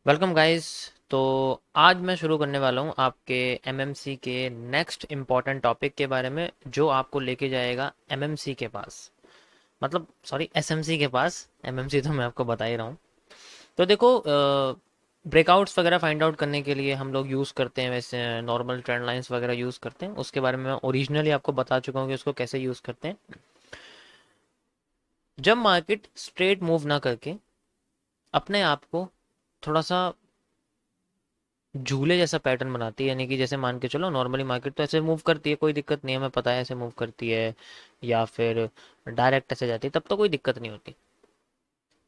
Welcome guys. तो आज मैं शुरू करने वाला हूँ आपके एमएमसी के नेक्स्ट इम्पॉर्टेंट टॉपिक के बारे में, जो आपको लेके जाएगा एमएमसी के पास, मतलब सॉरी एसएमसी के पास। एमएमसी तो मैं आपको बता ही रहा हूँ। तो देखो, ब्रेकआउट्स वगैरह फाइंड आउट करने के लिए हम लोग यूज़ करते हैं, वैसे नॉर्मल ट्रेंड लाइंस वगैरह यूज़ करते हैं। उसके बारे में मैं ओरिजिनली आपको बता चुका हूँ कि उसको कैसे यूज़ करते हैं। जब मार्केट स्ट्रेट मूव ना करके अपने आप को थोड़ा सा झूले जैसा पैटर्न बनाती है, यानी कि जैसे मान के चलो नॉर्मली मार्केट तो ऐसे मूव करती है, कोई दिक्कत नहीं है, हमें पता है ऐसे मूव करती है, या फिर डायरेक्ट ऐसे जाती है, तब तो कोई दिक्कत नहीं होती।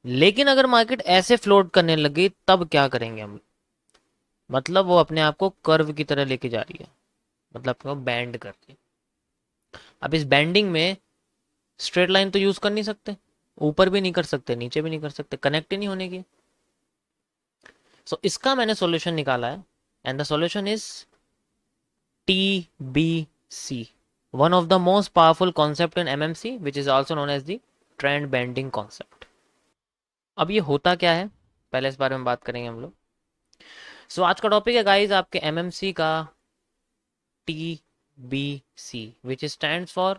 लेकिन अगर मार्केट ऐसे फ्लोट करने लगी तब क्या करेंगे हम? मतलब वो अपने आप को कर्व की तरह लेके जा रही है, मतलब अपने को बैंड कर रही है। अब इस बैंडिंग में स्ट्रेट लाइन तो यूज कर नहीं सकते, ऊपर भी नहीं कर सकते, नीचे भी नहीं कर सकते, कनेक्ट ही नहीं होने की। सो इसका मैंने सॉल्यूशन निकाला है, and the solution is TBC, one of the most powerful concept in MMC, which is also known as the trend bending concept. अब ये होता क्या है, पहले इस बारे में बात करेंगे हम लोग। सो आज का टॉपिक है गाइस आपके MMC का TBC, which stands for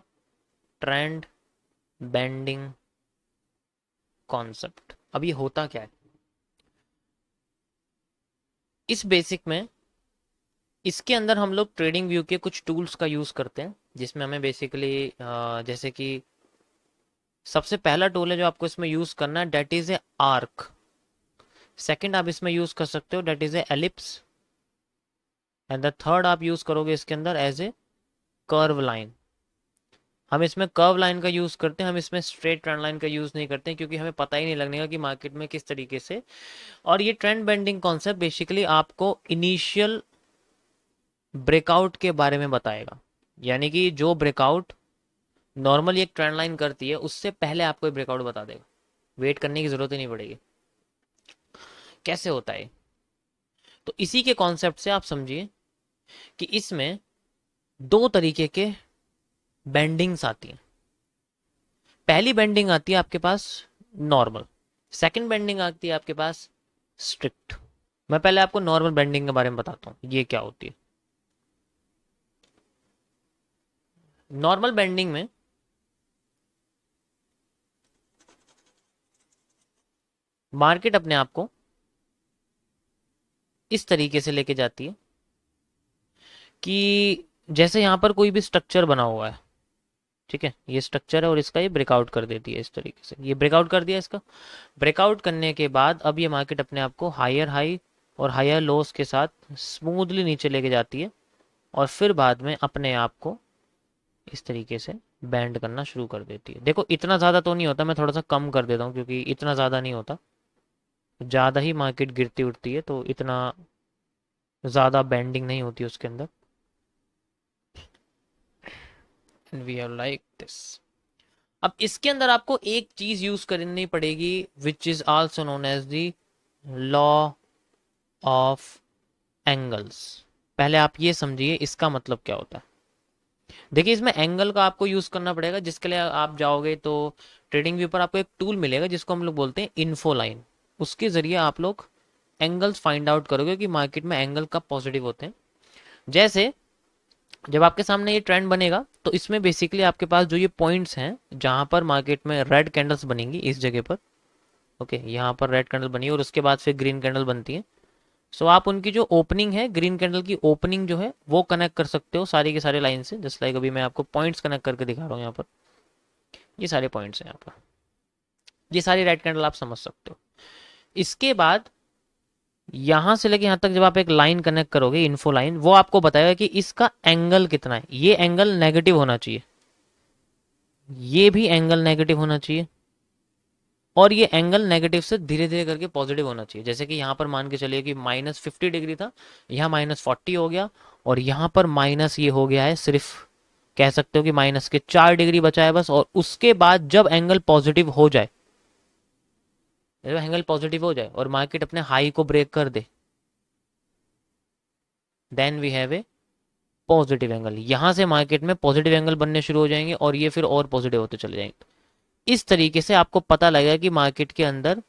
trend bending concept। अब ये होता क्या है इस बेसिक में? इसके अंदर हम लोग ट्रेडिंग व्यू के कुछ टूल्स का यूज करते हैं, जिसमें हमें बेसिकली जैसे कि सबसे पहला टूल है जो आपको इसमें यूज करना है, that is a arc. Second आप इसमें यूज कर सकते हो, that is a ellipse. And the third आप यूज करोगे इसके अंदर एज ए कर्व लाइन। हम इसमें कर्व लाइन का यूज करते हैं, हम इसमें स्ट्रेट ट्रेंड लाइन का यूज नहीं करते हैं, क्योंकि हमें पता ही नहीं लगने का कि मार्केट में किस तरीके से। और ये ट्रेंड बेंडिंग कॉन्सेप्ट बेसिकली आपको इनिशियल ब्रेकआउट के बारे में बताएगा, यानी कि जो ब्रेकआउट नॉर्मली एक ट्रेंड लाइन करती है उससे पहले आपको ब्रेकआउट बता देगा। वेट करने की जरूरत ही नहीं पड़ेगी। कैसे होता है? तो इसी के कॉन्सेप्ट से आप समझिए कि इसमें दो तरीके के बेंडिंग्स आती हैं। पहली बेंडिंग आती है आपके पास नॉर्मल, सेकंड बेंडिंग आती है आपके पास स्ट्रिक्ट। मैं पहले आपको नॉर्मल बेंडिंग के बारे में बताता हूं ये क्या होती है। नॉर्मल बेंडिंग में मार्केट अपने आप को इस तरीके से लेके जाती है कि जैसे यहां पर कोई भी स्ट्रक्चर बना हुआ है, ठीक है, ये स्ट्रक्चर है और इसका ये ब्रेकआउट कर देती है इस तरीके से। ये ब्रेकआउट कर दिया, इसका ब्रेकआउट करने के बाद अब ये मार्केट अपने आप को हायर हाई और हायर लोस के साथ स्मूथली नीचे लेके जाती है, और फिर बाद में अपने आप को इस तरीके से बैंड करना शुरू कर देती है। देखो इतना ज़्यादा तो नहीं होता, मैं थोड़ा सा कम कर देता हूँ क्योंकि इतना ज़्यादा नहीं होता, ज़्यादा ही मार्केट गिरती उठती है तो इतना ज़्यादा बैंडिंग नहीं होती उसके अंदर। And we have like this. अब इसके अंदर आपको एक चीज यूज करनी पड़ेगी, which is also known as the law of angles. पहले आप ये समझिए इसका मतलब क्या होता है। देखिए इसमें एंगल का आपको यूज करना पड़ेगा, जिसके लिए आप जाओगे तो ट्रेडिंग व्यू पर आपको एक टूल मिलेगा जिसको हम लोग बोलते हैं इन्फो लाइन। उसके जरिए आप लोग एंगल्स फाइंड आउट करोगे कि मार्केट में एंगल कब पॉजिटिव होते हैं। जैसे जब आपके सामने ये ट्रेंड बनेगा तो इसमें बेसिकली आपके पास जो ये पॉइंट्स हैं जहां पर मार्केट में रेड कैंडल्स बनेंगी इस जगह पर, ओके, यहाँ पर रेड कैंडल बनी और उसके बाद फिर ग्रीन कैंडल बनती है। सो आप उनकी जो ओपनिंग है, ग्रीन कैंडल की ओपनिंग जो है वो कनेक्ट कर सकते हो सारी के सारे लाइन से, जस्ट लाइक अभी मैं आपको पॉइंट्स कनेक्ट करके दिखा रहा हूँ यहाँ पर। ये सारे पॉइंट्स हैं यहाँ पर, ये सारी रेड कैंडल आप समझ सकते हो। इसके बाद यहां से लेके यहां तक जब आप एक लाइन कनेक्ट करोगे, इन्फो लाइन, वो आपको बताएगा कि इसका एंगल कितना है। ये एंगल नेगेटिव होना चाहिए, ये भी एंगल नेगेटिव होना चाहिए, और ये एंगल नेगेटिव से धीरे धीरे करके पॉजिटिव होना चाहिए। जैसे कि यहाँ पर मान के चलिए कि -50 डिग्री था, यहाँ -40 हो गया, और यहाँ पर माइनस ये हो गया है, सिर्फ कह सकते हो कि -4 डिग्री बचा है बस। और उसके बाद जब एंगल पॉजिटिव हो जाए, जब एंगल पॉजिटिव हो जाए और मार्केट अपने हाई को ब्रेक कर दे, then we have a positive angle. यहां से मार्केट में पॉजिटिव एंगल बनने शुरू हो जाएंगे और ये फिर और पॉजिटिव होते चले जाएंगे। इस तरीके से आपको पता लगेगा कि मार्केट के अंदर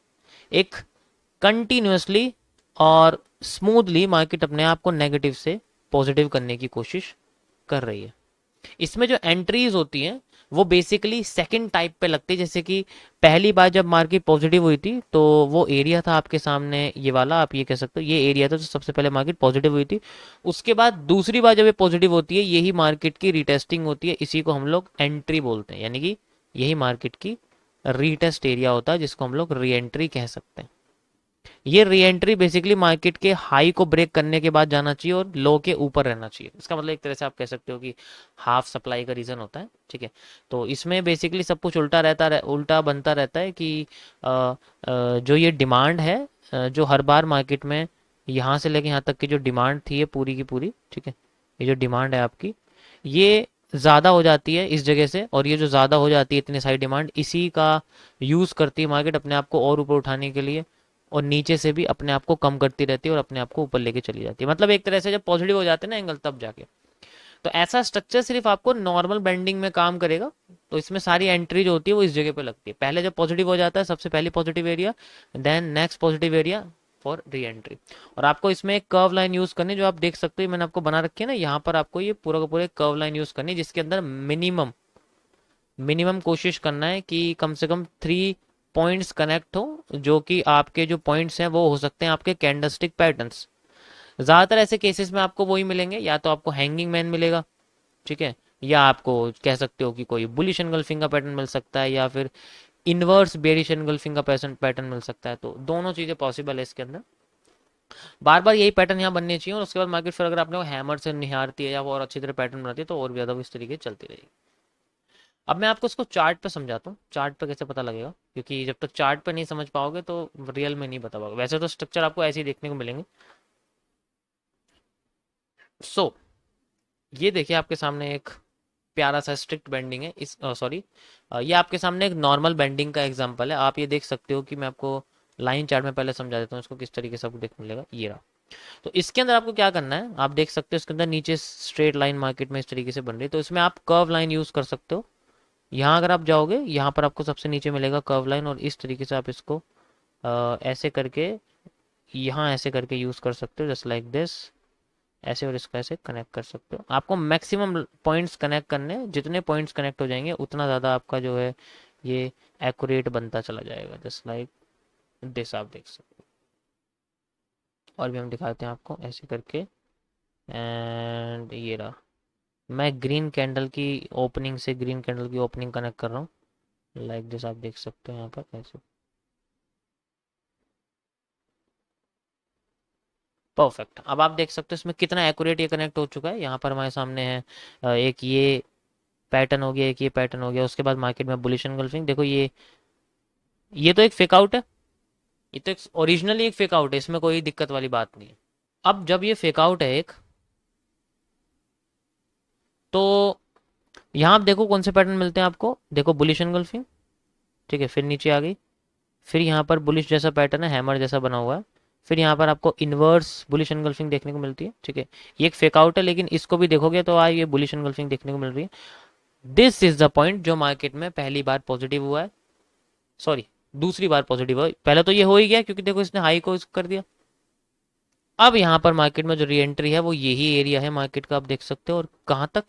एक कंटिन्यूसली और स्मूथली मार्केट अपने आप को नेगेटिव से पॉजिटिव करने की कोशिश कर रही है। इसमें जो एंट्रीज होती हैं वो बेसिकली सेकंड टाइप पे लगती है। जैसे कि पहली बार जब मार्केट पॉजिटिव हुई थी तो वो एरिया था आपके सामने ये वाला, आप ये कह सकते हो ये एरिया था जो सबसे पहले मार्केट पॉजिटिव हुई थी। उसके बाद दूसरी बार जब ये पॉजिटिव होती है यही मार्केट की रीटेस्टिंग होती है, इसी को हम लोग एंट्री बोलते हैं, यानी कि यही मार्केट की रीटेस्ट एरिया होता है जिसको हम लोग री एंट्री कह सकते हैं। ये री एंट्री बेसिकली मार्केट के हाई को ब्रेक करने के बाद जाना चाहिए और लो के ऊपर रहना चाहिए। इसका मतलब एक तरह से आप कह सकते हो कि हाफ सप्लाई का रीजन होता है, ठीक है। तो इसमें बेसिकली सब कुछ उल्टा बनता रहता है कि जो ये डिमांड है, जो हर बार मार्केट में यहाँ से लेके यहाँ तक की जो डिमांड थी ये पूरी की पूरी, ठीक है, ये जो डिमांड है आपकी ये ज़्यादा हो जाती है इस जगह से, और ये जो ज़्यादा हो जाती है इतनी सारी डिमांड, इसी का यूज़ करती है मार्केट अपने आप को और ऊपर उठाने के लिए, और नीचे से भी अपने आप को कम करती रहती है और अपने आप को ऊपर लेके चली जाती है। मतलब एक तरह से जब पॉजिटिव हो जाते हैं ना एंगल तब जाके। तो ऐसा स्ट्रक्चर सिर्फ आपको नॉर्मल बेंडिंग में काम करेगा। तो इसमें सारी एंट्री जो होती है वो इस जगह पे लगती है। पहले जब पॉजिटिव हो जाता है सबसे पहली positive area, then next positive area for re entry. और आपको इसमें एक कर्व लाइन यूज करनी है जो आप देख सकते हो, मैंने आपको बना रखी है ना, यहाँ पर आपको ये पूरा का पूरा कर्व लाइन यूज करनी है जिसके अंदर मिनिमम मिनिमम कोशिश करना है कि कम से कम 3 पॉइंट्स कनेक्ट हो, जो कि आपके जो पॉइंट्स हैं वो हो सकते हैं आपके कैंडलस्टिक पैटर्न्स। ज़्यादातर ऐसे केसेस में आपको वही मिलेंगे, या तो आपको हैंगिंग मैन मिलेगा, ठीक है, या आपको कह सकते हो कि कोई बुलिश एनगल्फिंग का पैटर्न मिल सकता है, या फिर इनवर्स बेरिश एनगल्फिंग का पैटर्न मिल सकता है। तो दोनों चीज़ें पॉसिबल है इसके अंदर। बार बार यही पैटर्न यहाँ बनने चाहिए, और उसके बाद मार्केट फिर अगर आपने वो हैमर से निहारती है या वो और अच्छी तरह पैटर्न बनाती है तो और भी ज़्यादा वो इस तरीके चलती रहेगी। अब मैं आपको इसको चार्ट पे समझाता हूँ, चार्ट पे कैसे पता लगेगा, क्योंकि जब तक चार्ट पे नहीं समझ पाओगे तो रियल में नहीं बता पाओगे। वैसे तो स्ट्रक्चर आपको ऐसे ही देखने को मिलेंगे। सो ये देखिए आपके सामने एक प्यारा सा स्ट्रिक्ट बेंडिंग है, इस सॉरी ये आपके सामने एक नॉर्मल बेंडिंग का एग्जांपल है। आप ये देख सकते हो कि मैं आपको लाइन चार्ट में पहले समझा देता हूँ इसको किस तरीके से आपको देखने मिलेगा। ये रहा। तो इसके अंदर आपको क्या करना है, आप देख सकते हो इसके अंदर नीचे स्ट्रेट लाइन मार्केट में इस तरीके से बन रही है, तो इसमें आप कर्व लाइन यूज कर सकते हो। यहाँ अगर आप जाओगे यहाँ पर आपको सबसे नीचे मिलेगा कर्व लाइन, और इस तरीके से आप इसको ऐसे करके यहाँ ऐसे करके यूज कर सकते हो, जस्ट लाइक दिस, ऐसे और इसको ऐसे कनेक्ट कर सकते हो। आपको मैक्सिमम पॉइंट्स कनेक्ट करने हैं, जितने पॉइंट्स कनेक्ट हो जाएंगे उतना ज़्यादा आपका जो है ये एक्यूरेट बनता चला जाएगा, जस्ट लाइक दिस आप देख सकते हो। और भी हम दिखाते हैं आपको ऐसे करके, एंड ये रहा। मैं ग्रीन कैंडल की ओपनिंग से ग्रीन कैंडल की ओपनिंग कनेक्ट कर रहा हूँ, लाइक दिस आप देख सकते हो यहाँ पर ऐसे। परफेक्ट। अब आप देख सकते हो इसमें कितना एक्यूरेट ये कनेक्ट हो चुका है। यहाँ पर हमारे सामने है एक ये पैटर्न हो गया, एक ये पैटर्न हो गया, उसके बाद मार्केट में बुलिश एनगल्फिंग। देखो ये तो एक फेक आउट है, ये तो ओरिजिनली एक फेक आउट है, इसमें कोई दिक्कत वाली बात नहीं है। अब जब ये फेक आउट है एक, तो यहाँ आप देखो कौन से पैटर्न मिलते हैं आपको। देखो बुलिश एनगल्फिंग, ठीक है, फिर नीचे आ गई, फिर यहाँ पर बुलिश जैसा पैटर्न है, हैमर जैसा बना हुआ है, फिर यहाँ पर आपको इन्वर्स बुलिश एनगल्फिंग देखने को मिलती है, ठीक है। ये एक फेक आउट है, लेकिन इसको भी देखोगे तो ये बुलिश एनगल्फिंग देखने को मिल रही है। दिस इज द पॉइंट जो मार्केट में पहली बार पॉजिटिव हुआ है, सॉरी दूसरी बार पॉजिटिव हुआ। पहले तो ये हो ही गया क्योंकि देखो इसने हाई को कर दिया। अब यहाँ पर मार्केट में जो री एंट्री है वो यही एरिया है मार्केट का, आप देख सकते हो, और कहाँ तक,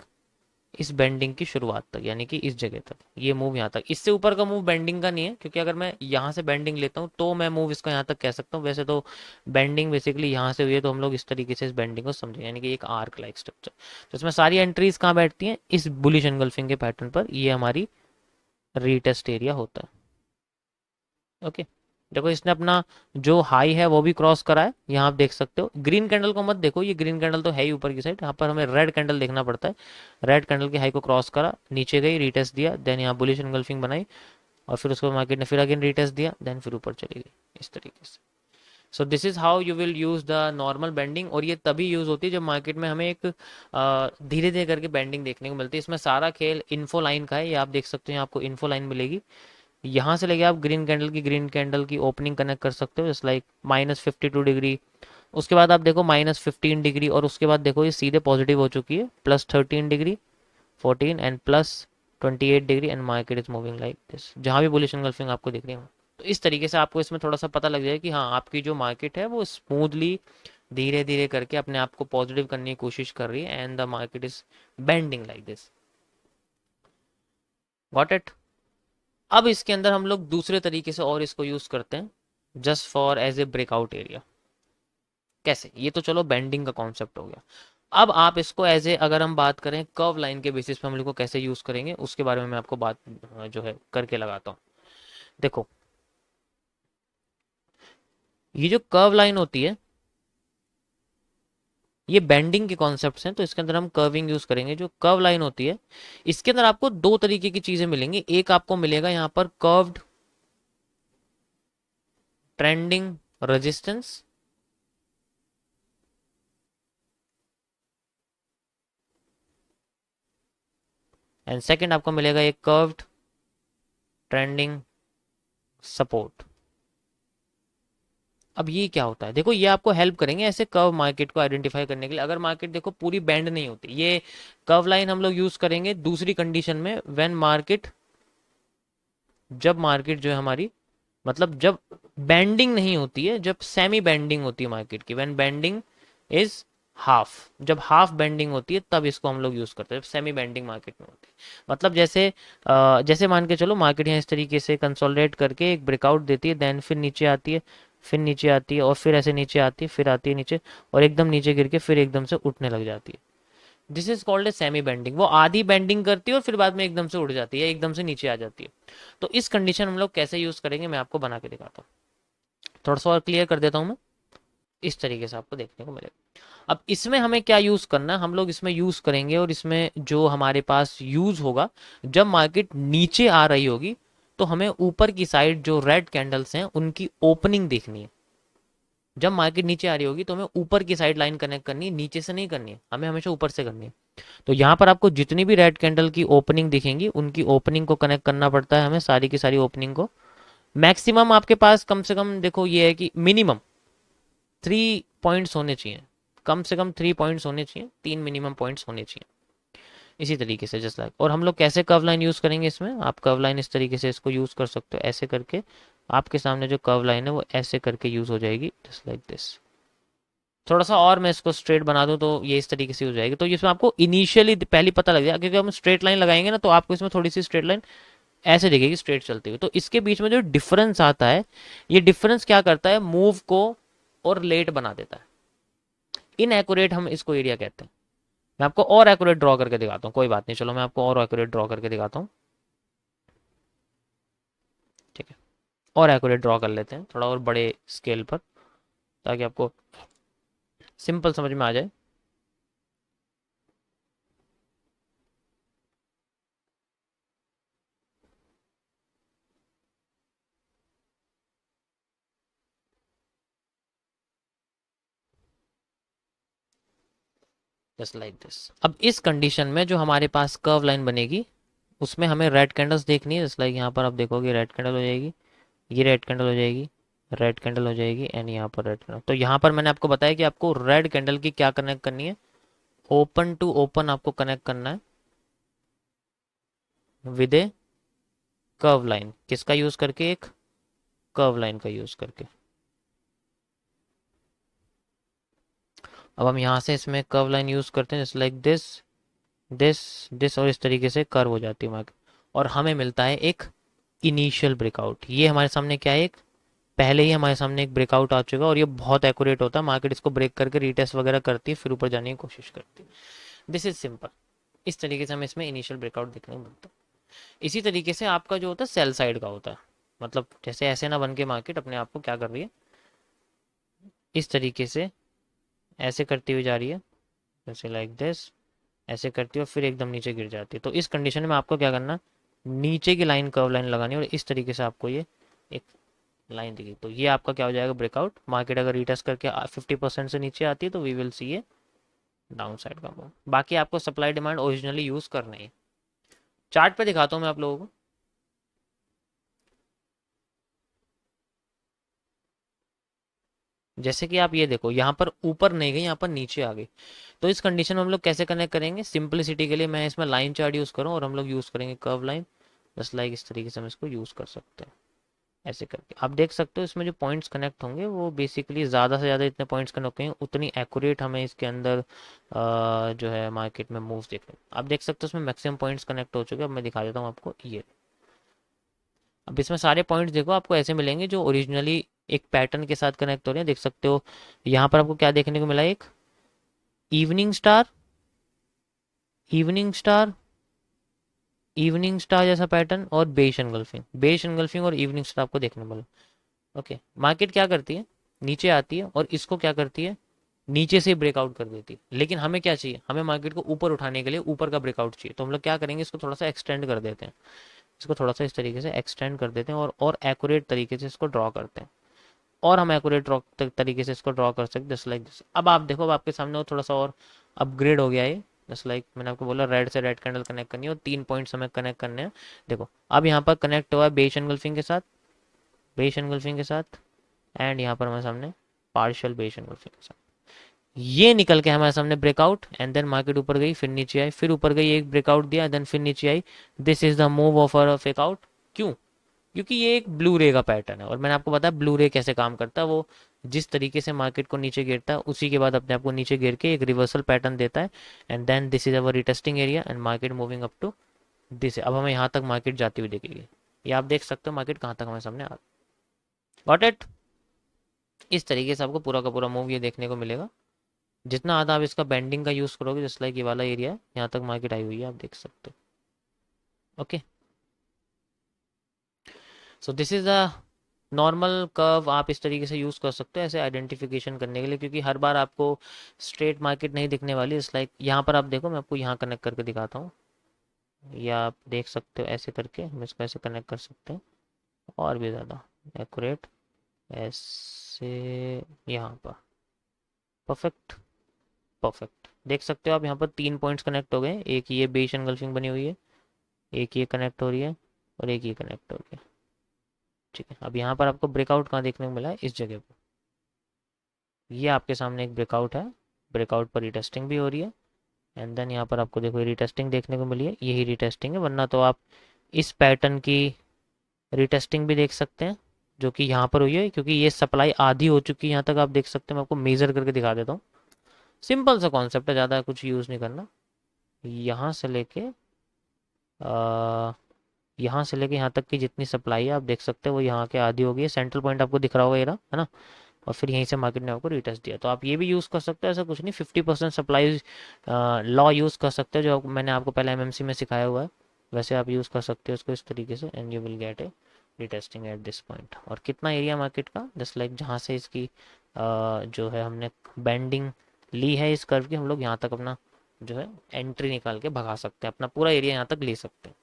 इस बेंडिंग की शुरुआत तक, यानी कि इस जगह तक ये मूव यहाँ तक। इससे ऊपर का मूव बेंडिंग का नहीं है, क्योंकि अगर मैं यहाँ से बेंडिंग लेता हूँ तो मैं मूव इसका यहाँ तक कह सकता हूँ। वैसे तो बेंडिंग बेसिकली यहाँ से हुई है, तो हम लोग इस तरीके से इस बेंडिंग को समझें, यानी कि एक आर्क लाइक स्ट्रक्चर। तो इसमें सारी एंट्रीज कहाँ बैठती हैं, इस बुलिश एनगल्फिंग के पैटर्न पर। ये हमारी रीटेस्ट एरिया होता है। ओके, देखो इसने अपना जो हाई है वो भी क्रॉस करा है, यहाँ आप देख सकते हो। ग्रीन कैंडल को मत देखो, ये ग्रीन कैंडल तो है ही ऊपर की साइड, यहाँ पर हमें रेड कैंडल देखना पड़ता है। रेड कैंडल की हाई को क्रॉस करा, नीचे गई, रीटेस्ट दिया, देन यहाँ बुलिश एनगल्फिंग बनाई, और फिर उसको मार्केट ने फिर अगेन रीटेस्ट दिया, देन फिर ऊपर चली गई इस तरीके से। सो this is how you will use the normal bending, और ये तभी यूज होती है जब मार्केट में हमें एक धीरे धीरे करके बेंडिंग देखने को मिलती है। इसमें सारा खेल इन्फो लाइन का है, ये आप देख सकते हैं, आपको इन्फो लाइन मिलेगी। यहाँ से लेके आप ग्रीन कैंडल की ओपनिंग कनेक्ट कर सकते हो, जस्ट लाइक -52 डिग्री। उसके बाद आप देखो -15 डिग्री, और उसके बाद देखो ये सीधे पॉजिटिव हो चुकी है, +13 degree, 14 and +28 degree, and market is moving like this. जहाँ भी बुलिश एंगल्फिंग आपको दिख रही है, तो इस तरीके से आपको इसमें थोड़ा सा पता लग जाए कि हाँ आपकी जो मार्केट है वो स्मूथली धीरे धीरे करके अपने आप को पॉजिटिव करने की कोशिश कर रही है and the market is bending like this. Got it. अब इसके अंदर हम लोग दूसरे तरीके से और इसको यूज करते हैं just for as a breakout area. कैसे, ये तो चलो बेंडिंग का कॉन्सेप्ट हो गया। अब आप इसको एज ए, अगर हम बात करें कर्व लाइन के बेसिस पे हम लोग को कैसे यूज करेंगे उसके बारे में मैं आपको बात जो है करके लगाता हूँ। देखो ये जो कर्व लाइन होती है ये बेंडिंग के कॉन्सेप्ट्स हैं, तो इसके अंदर हम कर्विंग यूज करेंगे। जो कर्व लाइन होती है इसके अंदर आपको दो तरीके की चीजें मिलेंगी। एक आपको मिलेगा यहाँ पर curved trending resistance, and second आपको मिलेगा एक कर्व्ड ट्रेंडिंग सपोर्ट। अब ये क्या होता है, देखो ये आपको हेल्प करेंगे ऐसे कर्व मार्केट को आइडेंटिफाई करने के लिए। अगर मार्केट देखो पूरी बैंड नहीं होती, ये कर्व लाइन हम लोग यूज करेंगे दूसरी कंडीशन में, व्हेन मार्केट, जब मार्केट जो है हमारी, मतलब जब बैंडिंग नहीं होती है, जब सेमी बैंडिंग होती है मार्केट की, व्हेन बैंडिंग इज हाफ, जब हाफ बेंडिंग होती है तब इसको हम लोग यूज करते हैं, जब सेमी बेंडिंग मार्केट में होती है। मतलब जैसे जैसे मान के चलो मार्केट यहाँ इस तरीके से कंसोलिडेट करके एक ब्रेकआउट देती है, देन फिर नीचे आती है, फिर नीचे आती है, और फिर ऐसे नीचे आती है, फिर आती है नीचे, और एकदम नीचे गिर के फिर एकदम से उठने लग जाती है। This is called a semi bending. वो आधी बेंडिंग करती है और फिर बाद में एकदम से उड़ जाती है, एकदम से नीचे आ जाती है। तो इस कंडीशन हम लोग कैसे यूज करेंगे मैं आपको बना के दिखाता हूँ, थोड़ा सा और क्लियर कर देता हूँ मैं। इस तरीके से आपको देखने को मिलेगा। अब इसमें हमें क्या यूज करना है, हम लोग इसमें यूज करेंगे, और इसमें जो हमारे पास यूज होगा, जब मार्केट नीचे आ रही होगी तो हमें ऊपर की साइड जो रेड कैंडल्स हैं उनकी ओपनिंग देखनी है। जब मार्केट नीचे आ रही होगी तो हमें ऊपर की साइड लाइन कनेक्ट करनी है, नीचे से नहीं करनी है, हमें हमेशा ऊपर से करनी है। तो यहाँ पर आपको जितनी भी रेड कैंडल की ओपनिंग दिखेंगी उनकी ओपनिंग को कनेक्ट करना पड़ता है हमें, सारी की सारी ओपनिंग को। मैक्सिमम आपके पास कम से कम देखो ये है कि मिनिमम 3 पॉइंट्स होने चाहिए, कम से कम 3 पॉइंट्स होने चाहिए, 3 मिनिमम पॉइंट्स होने चाहिए। इसी तरीके से जस्ट लाइक, और हम लोग कैसे कर्व लाइन यूज करेंगे इसमें, आप कर्व लाइन इस तरीके से इसको यूज कर सकते हो, ऐसे करके आपके सामने जो कर्व लाइन है वो ऐसे करके यूज हो जाएगी, जस्ट लाइक दिस। थोड़ा सा और मैं इसको स्ट्रेट बना दूं तो ये इस तरीके से हो जाएगी। तो इसमें आपको इनिशियली पहले पता लग जाएगा, क्योंकि हम स्ट्रेट लाइन लगाएंगे ना तो आपको इसमें थोड़ी सी स्ट्रेट लाइन ऐसे दिखेगी स्ट्रेट चलती हुई। तो इसके बीच में जो डिफरेंस आता है, ये डिफरेंस क्या करता है, मूव को और लेट बना देता है। इनएक्यूरेट हम इसको एरिया कहते हैं। मैं आपको और एक्यूरेट ड्रॉ करके दिखाता हूँ, कोई बात नहीं, चलो मैं आपको और एक्यूरेट ड्रॉ करके दिखाता हूँ। ठीक है, और एक्यूरेट ड्रॉ कर लेते हैं थोड़ा और बड़े स्केल पर, ताकि आपको सिंपल समझ में आ जाए। Just like this. अब इस कंडीशन में जो हमारे पास कर्व लाइन बनेगी उसमें हमें रेड कैंडल्स देखनी है। जस्ट लाइक यहाँ पर आप देखोगे रेड कैंडल हो जाएगी, ये रेड कैंडल हो जाएगी, रेड कैंडल हो जाएगी, एंड यहाँ पर रेड कैंडल। तो यहाँ पर मैंने आपको बताया कि आपको रेड कैंडल की क्या कनेक्ट करनी है, ओपन टू ओपन आपको कनेक्ट करना है विद ए कर्व लाइन। किसका यूज करके, एक कर्व लाइन का यूज करके। अब हम यहाँ से इसमें कर्व लाइन यूज करते हैं, just like this, this, this, और इस तरीके से कर्व हो जाती है मार्केट, और हमें मिलता है एक इनिशियल ब्रेकआउट। ये हमारे सामने क्या है, एक पहले ही हमारे सामने एक ब्रेकआउट आ चुका है, और ये बहुत एक्यूरेट होता है। मार्केट इसको ब्रेक करके रीटेस्ट वगैरह करती है, फिर ऊपर जाने की कोशिश करती है। This is simple. इस तरीके से हमें इसमें इनिशियल ब्रेकआउट देखने को मिलता है। इसी तरीके से आपका जो होता है सेल साइड का होता है, मतलब जैसे ऐसे ना बन के मार्केट अपने आप को क्या कर रही है, इस तरीके से ऐसे करती हुई जा रही है, जैसे लाइक दिस, ऐसे करती है और फिर एकदम नीचे गिर जाती है। तो इस कंडीशन में आपको क्या करना, नीचे की लाइन कर्व लाइन लगानी है, और इस तरीके से आपको ये एक लाइन दिखी। तो ये आपका क्या हो जाएगा, ब्रेकआउट। मार्केट अगर रिटेस्ट करके 50% से नीचे आती है तो we will see a down side का मूव। बाकी आपको सप्लाई डिमांड ओरिजिनली यूज करना है। चार्ट पे दिखाता हूँ मैं आप लोगों को। जैसे कि आप ये देखो यहाँ पर ऊपर नहीं गई, यहाँ पर नीचे आ गई। तो इस कंडीशन में हम लोग कैसे कनेक्ट करेंगे, सिंपलिसिटी के लिए मैं इसमें लाइन चार्ट यूज करूँ और हम लोग यूज करेंगे कर्व लाइन, जस्ट लाइक इस तरीके से हम इसको यूज कर सकते हैं। ऐसे करके आप देख सकते हो इसमें जो पॉइंट्स कनेक्ट होंगे वो बेसिकली ज़्यादा से ज़्यादा इतने पॉइंट्स कनेक्ट होंगे उतनी एक्यूरेट हमें इसके अंदर जो है मार्केट में मूव्स देखने आप देख सकते हो उसमें मैक्सिमम पॉइंट्स कनेक्ट हो चुके हैं। अब मैं दिखा देता हूँ आपको ये। अब इसमें सारे पॉइंट्स देखो आपको ऐसे मिलेंगे जो ओरिजिनली एक पैटर्न के साथ कनेक्ट हो रहे हैं। देख सकते हो यहाँ पर आपको क्या देखने को मिला, एक evening star, evening star, evening star जैसा पैटर्न और बेश एनगल्फिंग, बेश एनगल्फिंग और इवनिंग स्टार आपको देखने को मिला। ओके, मार्केट क्या करती है, नीचे आती है और इसको क्या करती है, नीचे से ब्रेकआउट कर देती है। लेकिन हमें क्या चाहिए, हमें मार्केट को ऊपर उठाने के लिए ऊपर का ब्रेकआउट चाहिए। तो हम लोग क्या करेंगे, इसको थोड़ा सा एक्सटेंड कर देते हैं, इसको थोड़ा सा इस तरीके से एक्सटेंड कर देते हैं और एक्यूरेट तरीके से इसको ड्रॉ करते हैं। और हम एक्यूरेट ड्रॉ तरीके से इसको ड्रॉ कर सकते हैं जस्ट लाइक दिस। अब आप देखो, अब आपके सामने वो थोड़ा सा और अपग्रेड हो गया है। जस्ट लाइक मैंने आपको बोला रेड से रेड कैंडल कनेक्ट करनी है और 3 पॉइंट्स हमें कनेक्ट करने हैं। देखो अब यहाँ पर कनेक्ट हुआ है बेश एनगल्फिंग के साथ, बेश एनगल्फिंग के साथ, एंड यहाँ पर हमारे सामने पार्शियल बेश एनगल्फिंग के साथ। ये निकल के हमारे सामने ब्रेकआउट, एंड देन मार्केट ऊपर गई, फिर नीचे आई, फिर ऊपर गई, एक ब्रेकआउट दिया, देन फिर नीचे आई। This is the move of a fake out. क्यों? क्योंकि ये एक ब्लू रे का पैटर्न है और मैंने आपको बताया ब्लू रे कैसे काम करता है। वो जिस तरीके से मार्केट को नीचे गिरता है उसी के बाद अपने आप को नीचे गिर के एक रिवर्सल पैटर्न देता है, and then this is our retesting area and market moving up to this. अब हमें यहाँ तक मार्केट जाती हुई दिखेगी। ये आप देख सकते हो मार्केट कहाँ तक हमारे सामने आ। Got it? इस तरीके से आपको पूरा का पूरा मूव ये देखने को मिलेगा। जितना आधा आप इसका बेंडिंग का यूज करोगे, जस्ट लाइक ये वाला एरिया है, यहाँ तक मार्केट आई हुई है, आप देख सकते हो। Okay, so this is a normal curve. आप इस तरीके से यूज़ कर सकते हो ऐसे आइडेंटिफिकेशन करने के लिए, क्योंकि हर बार आपको स्ट्रेट मार्केट नहीं दिखने वाली। इट्स लाइक यहाँ पर आप देखो, मैं आपको यहाँ कनेक्ट करके दिखाता हूँ, या आप देख सकते हो ऐसे करके हम इसको ऐसे कनेक्ट कर सकते हैं और भी ज़्यादा एक्यूरेट ऐसे यहाँ पर। Perfect, perfect. देख सकते हो आप यहाँ पर 3 पॉइंट्स कनेक्ट हो गए, एक ये बेस एनगल्फिंग बनी हुई है, एक ये कनेक्ट हो रही है और एक ये कनेक्ट हो रही है। ठीक है, अब यहाँ पर आपको ब्रेकआउट कहाँ देखने को मिला है, इस जगह पर। ये आपके सामने एक ब्रेकआउट है, ब्रेकआउट पर रिटेस्टिंग भी हो रही है, एंड देन यहाँ पर आपको देखो रिटेस्टिंग देखने को मिली है, यही रिटेस्टिंग है। वरना तो आप इस पैटर्न की रिटेस्टिंग भी देख सकते हैं जो कि यहाँ पर हुई है, क्योंकि ये सप्लाई आधी हो चुकी है। यहाँ तक आप देख सकते हैं, मैं आपको मेजर करके दिखा देता हूँ। सिंपल सा कॉन्सेप्ट है, ज़्यादा कुछ यूज़ नहीं करना। यहाँ से लेके यहाँ से लेके यहाँ तक की जितनी सप्लाई है आप देख सकते हो वो यहाँ के आधी हो गई है। सेंट्रल पॉइंट आपको दिख रहा होगा ये रहा, है ना। और फिर यहीं से मार्केट ने आपको रिटेस्ट दिया। तो आप ये भी यूज़ कर सकते हो, ऐसा कुछ नहीं। 50% सप्लाई लॉ यूज़ कर सकते हो, जो मैंने आपको पहले एमएमसी में सिखाया हुआ है, वैसे आप यूज़ कर सकते हो इसको इस तरीके से, and you will get A retesting eight this point. और कितना एरिया मार्केट का, जस्ट लाइक जहाँ से इसकी जो है हमने बेंडिंग ली है इस कर्व की, हम लोग यहाँ तक अपना जो है एंट्री निकाल के भगा सकते हैं, अपना पूरा एरिया यहाँ तक ले सकते हैं।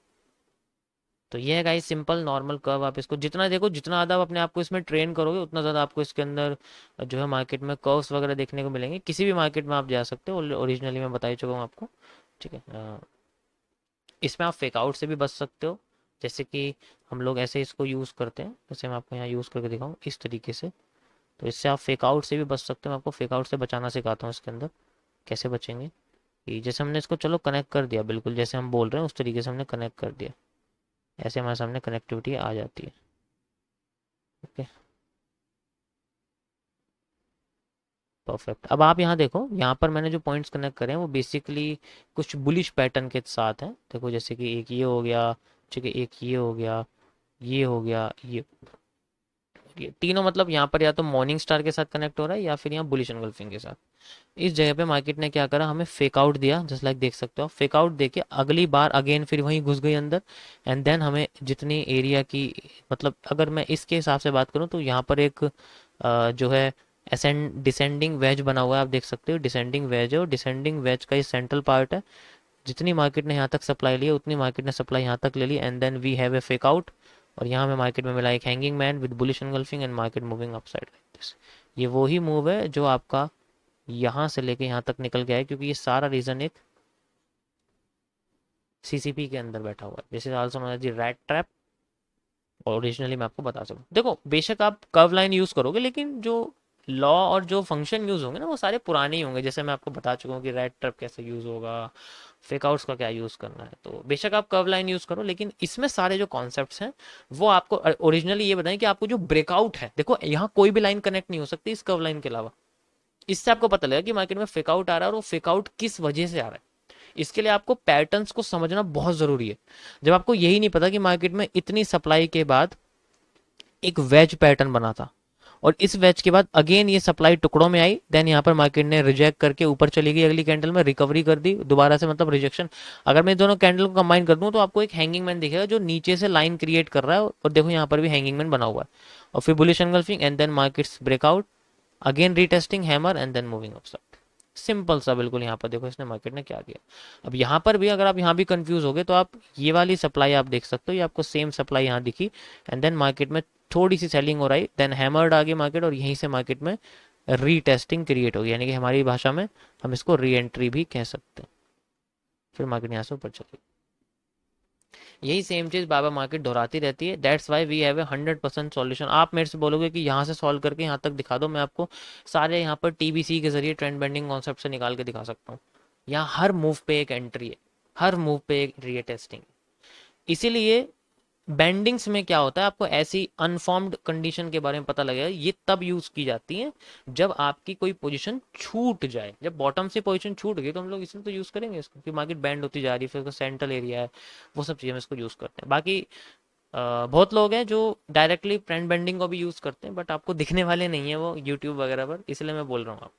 तो ये है गाइस सिंपल नॉर्मल कर्व। आप इसको जितना देखो, जितना ज़्यादा आप अपने आप को इसमें ट्रेन करोगे, उतना ज़्यादा आपको इसके अंदर जो है मार्केट में कर्व्स वगैरह देखने को मिलेंगे। किसी भी मार्केट में आप जा सकते हो, ओरिजिनली मैं बता ही चुका हूँ आपको। ठीक है, इसमें आप फेक आउट से भी बच सकते हो, जैसे कि हम लोग ऐसे इसको यूज़ करते हैं, जैसे मैं आपको यहाँ यूज़ करके दिखाऊँ इस तरीके से। तो इससे आप फेक आउट से भी बच सकते हो। मैं आपको फेक आउट से बचाना सिखाता हूँ इसके अंदर, कैसे बचेंगे। कि जैसे हमने इसको चलो कनेक्ट कर दिया, बिल्कुल जैसे हम बोल रहे हैं उस तरीके से हमने कनेक्ट कर दिया, ऐसे हमारे सामने कनेक्टिविटी आ जाती है। Okay, perfect. अब आप यहाँ देखो, यहाँ पर मैंने जो पॉइंट्स कनेक्ट करे हैं वो बेसिकली कुछ बुलिश पैटर्न के साथ हैं। देखो जैसे कि एक ये हो गया, ठीक है, एक ये हो गया, ये हो गया, ये तीनों मतलब यहाँ पर या तो मॉर्निंग स्टार के साथ कनेक्ट हो रहा है या फिर यहाँ बुलिश एंगल्फिंग के साथ। इस जगह पे मार्केट ने क्या करा, हमें फेक आउट दिया, जस्ट लाइक देख सकते हो। फेक आउट देके अगली बार अगेन फिर वहीं घुस गई अंदर, एंड देन हमें जितनी एरिया की, मतलब अगर मैं इसके हिसाब से बात करूँ तो यहाँ पर एक जो है असेंड डिसेंडिंग वेज बना हुआ है, आप देख सकते हो डिसेंडिंग वेज है, और डिसेंडिंग वेज का ये सेंट्रल पार्ट है। जितनी मार्केट ने यहाँ तक सप्लाई ली है उतनी मार्केट ने सप्लाई यहाँ तक ले ली, and then we have a fake out. और यहाँ में मार्केट में मिला एक hanging man with bullish engulfing and market moving upside like this. ये वो ही मूव है जो आपका यहाँ से लेके यहाँ तक निकल गया है, क्योंकि ये सारा रीजन एक सीसीपी के अंदर बैठा हुआ है। This is also known as the rat trap. Originally मैं आपको बता सकूँ, देखो बेशक आप कर्व लाइन यूज करोगे, लेकिन जो लॉ और जो फंक्शन यूज होंगे ना वो सारे पुराने ही होंगे, जैसे मैं आपको बता चुका हूँ कि रेड ट्रप कैसे यूज होगा, फेक आउट्स का क्या यूज करना है। तो बेशक आप कर्व लाइन यूज करो, लेकिन इसमें सारे जो कॉन्सेप्ट्स हैं वो आपको ओरिजिनली ये बताएं कि आपको जो ब्रेकआउट है, देखो यहाँ कोई भी लाइन कनेक्ट नहीं हो सकती इस कर्व लाइन के अलावा। इससे आपको पता लगेगा कि मार्केट में फेक आउट आ रहा है और वो फेक आउट किस वजह से आ रहा है। इसके लिए आपको पैटर्न्स को समझना बहुत जरूरी है। जब आपको यही नहीं पता कि मार्केट में इतनी सप्लाई के बाद एक वेज पैटर्न बना था और इस वेज के बाद अगेन ये सप्लाई टुकड़ों में आई, देन यहाँ पर मार्केट ने रिजेक्ट करके ऊपर चली गई, अगली कैंडल में रिकवरी कर दी दोबारा से, मतलब रिजेक्शन। अगर मैं दोनों कैंडल को कंबाइन कर दूं तो आपको एक हैंगिंग मैन दिखेगा जो नीचे से लाइन क्रिएट कर रहा है, और देखो यहाँ पर भी हैंगिंग मैन बना हुआ है। और फिर bullish engulfing and then markets breakout, again retesting hammer and then moving upside. Simple सा बिल्कुल। यहाँ पर देखो इसने मार्केट ने क्या किया। अब यहाँ पर भी अगर आप यहाँ भी कंफ्यूज हो गए तो आप ये वाली सप्लाई आप देख सकते हो, ये आपको सेम सप्लाई यहाँ दिखी एंड देन मार्केट में थोड़ी सी सेलिंग हो रही, देन हैमर्ड आ गई मार्केट और यहीं से मार्केट में रीटेस्टिंग क्रिएट होगी, यानी कि हमारी भाषा में हम इसको री एंट्री भी कह सकते हैं। फिर मार्केट यहाँ से ऊपर चली। यही सेम चीज बाबा मार्केट दोहराती रहती है। That's why we have a 100% solution. आप मेरे से बोलोगे कि यहाँ से सॉल्व करके यहाँ तक दिखा दो, मैं आपको सारे यहाँ पर टीबीसी के जरिए ट्रेंड बेंडिंग कॉन्सेप्ट से निकाल के दिखा सकता हूँ। यहाँ हर मूव पे एक एंट्री है, हर मूव पे एक रीटेस्टिंग। इसीलिए बेंडिंग्स में क्या होता है, आपको ऐसी अनफॉर्म्ड कंडीशन के बारे में पता लगेगा, ये तब यूज की जाती है जब आपकी कोई पोजीशन छूट जाए। जब बॉटम से पोजीशन छूट गई तो हम लोग इसमें तो यूज करेंगे इसको, कि मार्केट बैंड होती जा रही है, फिर उसका सेंट्रल एरिया है, वो सब चीजें हम इसको यूज करते हैं। बाकी बहुत लोग हैं जो डायरेक्टली ट्रेंड बेंडिंग को भी यूज करते हैं, बट आपको दिखने वाले नहीं है वो यूट्यूब वगैरह पर, इसलिए मैं बोल रहा हूँ।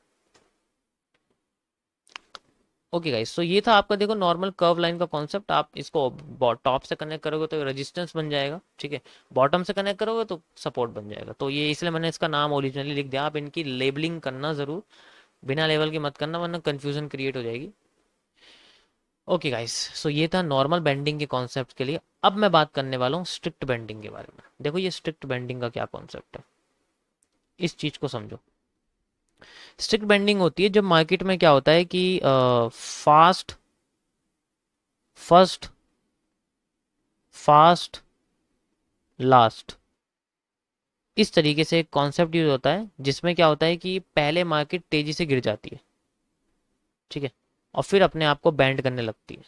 ओके गाइस, सो ये था आपका देखो नॉर्मल कर्व लाइन का कॉन्सेप्ट। आप इसको टॉप से कनेक्ट करोगे तो रेजिस्टेंस बन जाएगा, ठीक है, बॉटम से कनेक्ट करोगे तो सपोर्ट बन जाएगा। तो ये इसलिए मैंने इसका नाम ओरिजिनली लिख दिया। आप इनकी लेबलिंग करना जरूर, बिना लेवल की मत करना वरना कंफ्यूजन क्रिएट हो जाएगी। ओके गाइस, सो ये था नॉर्मल बेंडिंग के कॉन्सेप्ट के लिए। अब मैं बात करने वाला हूँ स्ट्रिक्ट बेंडिंग के बारे में। देखो ये स्ट्रिक्ट बेंडिंग का क्या कॉन्सेप्ट है, इस चीज को समझो। स्ट्रिक्ट बेंडिंग होती है जब मार्केट में क्या होता है कि फास्ट फर्स्ट फास्ट लास्ट, इस तरीके से एक कॉन्सेप्ट यूज होता है जिसमें क्या होता है कि पहले मार्केट तेजी से गिर जाती है, ठीक है, और फिर अपने आप को बैंड करने लगती है,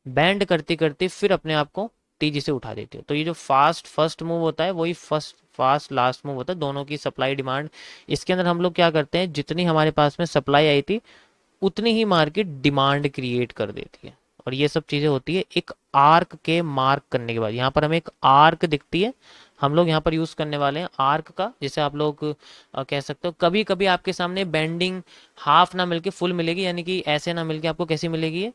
बैंड करती करती फिर अपने आप को तेजी से उठा देती है। तो ये जो फास्ट फर्स्ट मूव होता है वही फर्स्ट फास्ट लास्ट मूव होता है, दोनों की सप्लाई डिमांड। इसके अंदर हम लोग क्या करते हैं, जितनी हमारे पास में सप्लाई आई थी उतनी ही मार्केट डिमांड क्रिएट कर देती है। और ये सब चीजें होती है एक आर्क के मार्क करने के बाद। यहाँ पर हमें एक आर्क दिखती है, हम लोग यहाँ पर यूज करने वाले हैं आर्क का, जिसे आप लोग कह सकते हो। कभी कभी आपके सामने बेंडिंग हाफ ना मिलके फुल मिलेगी, यानी कि ऐसे ना मिलके आपको कैसी मिलेगी ये,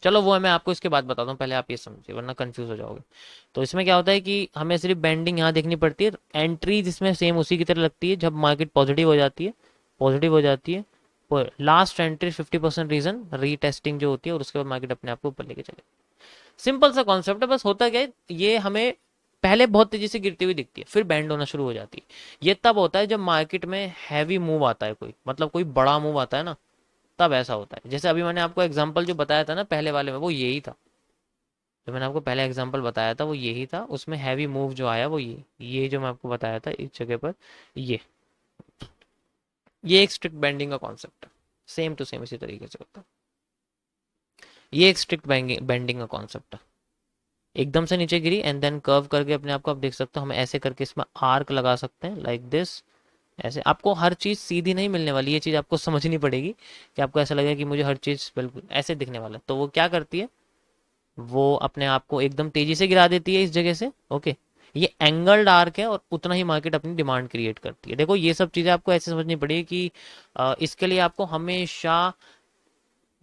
चलो वो मैं आपको इसके बाद बताता हूँ, पहले आप ये समझिए वरना कंफ्यूज हो जाओगे। तो इसमें क्या होता है कि हमें सिर्फ बेंडिंग यहाँ देखनी पड़ती है, एंट्री जिसमें सेम उसी की तरह लगती है जब मार्केट पॉजिटिव हो जाती है, पॉजिटिव हो जाती है। लास्ट एंट्री 50% रीजन रीटेस्टिंग जो होती है, और उसके बाद मार्केट अपने आप को ऊपर लेके चले। सिंपल सा कॉन्सेप्ट है। बस होता क्या है, ये हमें पहले बहुत तेजी से गिरती हुई दिखती है फिर बैंड होना शुरू हो जाती है। ये तब होता है जब मार्केट में हैवी मूव आता है, कोई मतलब कोई बड़ा मूव आता है ना, तब ऐसा होता है। जैसे अभी मैंने आपको एग्जांपल जो बताया था ना पहले वाले में, वो यही था। जो मैंने आपको पहले एग्जांपल बताया था वो यही था, उसमें हैवी मूव जो आया वो ये जो मैं आपको बताया था इस जगह पर, ये ये एक स्ट्रिक्ट बेंडिंग का कॉन्सेप्ट है, सेम टू सेम इसी तरीके से होता है। ये एक स्ट्रिक्ट बेंडिंग का कॉन्सेप्ट है। एकदम से नीचे गिरी एंड देन कर्व करके अपने आप को आप देख सकते हो, हम ऐसे करके इसमें आर्क लगा सकते हैं लाइक दिस। ऐसे आपको हर चीज सीधी नहीं मिलने वाली, ये चीज आपको समझनी पड़ेगी कि आपको ऐसा लगेगा कि मुझे हर चीज बिल्कुल ऐसे दिखने वाला है। तो वो क्या करती है, वो अपने आप को एकदम तेजी से गिरा देती है इस जगह से। ओके, ये एंगल्ड आर्क है और उतना ही मार्केट अपनी डिमांड क्रिएट करती है। देखो ये सब चीजें आपको ऐसे समझनी पड़ेगी कि इसके लिए आपको हमेशा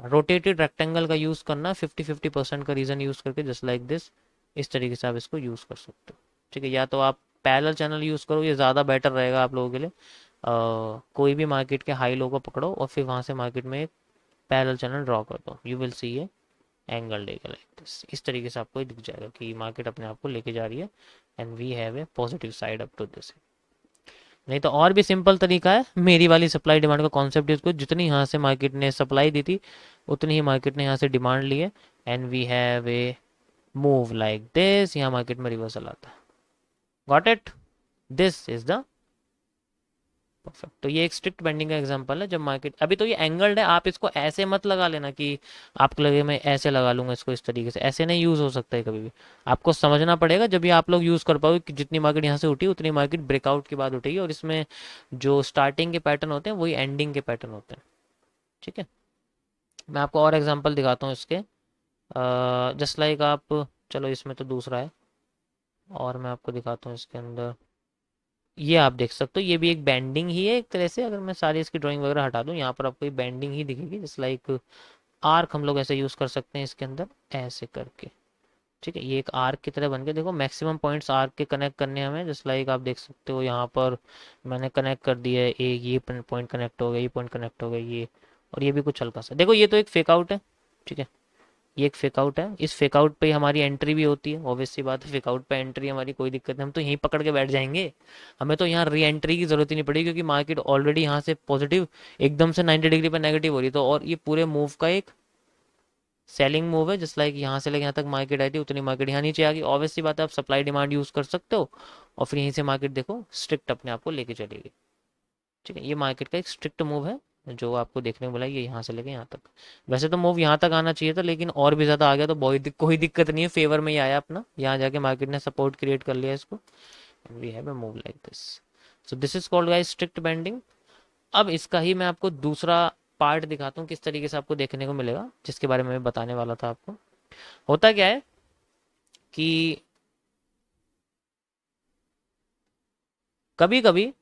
रोटेटेड रेक्टेंगल का यूज करना, 50-50% का रीजन यूज करके, जस्ट लाइक दिस। इस तरीके से आप इसको यूज कर सकते हो, ठीक है। या तो आप पैरेलल चैनल यूज करो, ये ज़्यादा बेटर रहेगा आप लोगों के लिए। कोई भी मार्केट के हाई लो को पकड़ो और फिर वहां से मार्केट में एक पैरेलल चैनल ड्रॉ कर दो, you will see a angle डेगा लाइक दिस। इस तरीके से आपको दिख जाएगा कि मार्केट अपने आप को लेके जा रही है and we have a positive side up to this. नहीं तो और भी सिंपल तरीका है, मेरी वाली सप्लाई डिमांड का कॉन्सेप्ट है, इसको जितनी यहाँ से मार्केट ने सप्लाई दी थी उतनी ही मार्केट ने यहाँ से डिमांड ली है and we have a move like this. यहाँ मार्केट में रिवर्सल आता है। Got it. This is the perfect. तो ये एक स्ट्रिक्ट बेंडिंग का एग्जांपल है। जब मार्केट, अभी तो ये एंगल्ड है, आप इसको ऐसे मत लगा लेना कि आपको लगे मैं ऐसे लगा लूंगा इसको इस तरीके से, ऐसे नहीं यूज हो सकता है कभी भी। आपको समझना पड़ेगा, जब भी आप लोग यूज कर पाओगे कि जितनी मार्केट यहाँ से उठी उतनी मार्केट ब्रेकआउट के बाद उठेगी, और इसमें जो स्टार्टिंग के पैटर्न होते हैं वही एंडिंग के पैटर्न होते हैं। ठीक है, मैं आपको और एग्जाम्पल दिखाता हूँ इसके। जस्ट लाइक आप, चलो इसमें तो दूसरा है, और मैं आपको दिखाता हूँ इसके अंदर। ये आप देख सकते हो, ये भी एक बैंडिंग ही है एक तरह से। अगर मैं सारी इसकी ड्राइंग वगैरह हटा दूं, यहाँ पर आपको ये बैंडिंग ही दिखेगी। जस्ट लाइक आर्क हम लोग ऐसे यूज़ कर सकते हैं इसके अंदर, ऐसे करके। ठीक है, ये एक आर्क की तरह बन के, देखो मैक्सिमम पॉइंट्स आर्क के कनेक्ट करने हैं हमें। जस्ट लाइक आप देख सकते हो यहाँ पर मैंने कनेक्ट कर दिया है, एक ये पॉइंट कनेक्ट हो गया, ये पॉइंट कनेक्ट हो गया, ये, और ये भी कुछ हल्का सा। देखो ये तो एक फेक आउट है। ठीक है, ये एक फेक आउट है। इस फेक आउट पे हमारी एंट्री भी होती है, ऑब्वियस सी बात है। फेक आउट पे एंट्री हमारी कोई दिक्कत नहीं, हम तो यहीं पकड़ के बैठ जाएंगे। हमें तो यहाँ री एंट्री की जरूरत ही नहीं पड़ेगी, क्योंकि मार्केट ऑलरेडी यहाँ से पॉजिटिव एकदम से 90 डिग्री पर नेगेटिव हो रही है। तो और ये पूरे मूव का एक सेलिंग मूव है। जस्ट लाइक यहाँ से लेके यहाँ तक मार्केट आई थी, उतनी मार्केट यहाँ नीचे आ गई। ऑब्वियस सी बात है, आप सप्लाई डिमांड यूज कर सकते हो, और फिर यहीं से मार्केट देखो स्ट्रिक्ट अपने आप को लेके चलेगी। ठीक है, ये मार्केट का एक स्ट्रिक्ट मूव है जो आपको देखने को मिला, ये यहाँ से लेके यहाँ तक। वैसे तो मूव यहाँ तक आना चाहिए था, लेकिन और भी ज़्यादा आ गया तो कोई दिक्कत नहीं है, फेवर में ही आया अपना। यहाँ जाके मार्केट ने सपोर्ट क्रिएट कर लिया इसको, we have a move like this. So this is called guys strict bending. अब इसका ही मैं आपको दूसरा पार्ट दिखाता हूँ, किस तरीके से आपको देखने को मिलेगा, जिसके बारे में मैं बताने वाला था आपको। होता क्या है कि कभी कभी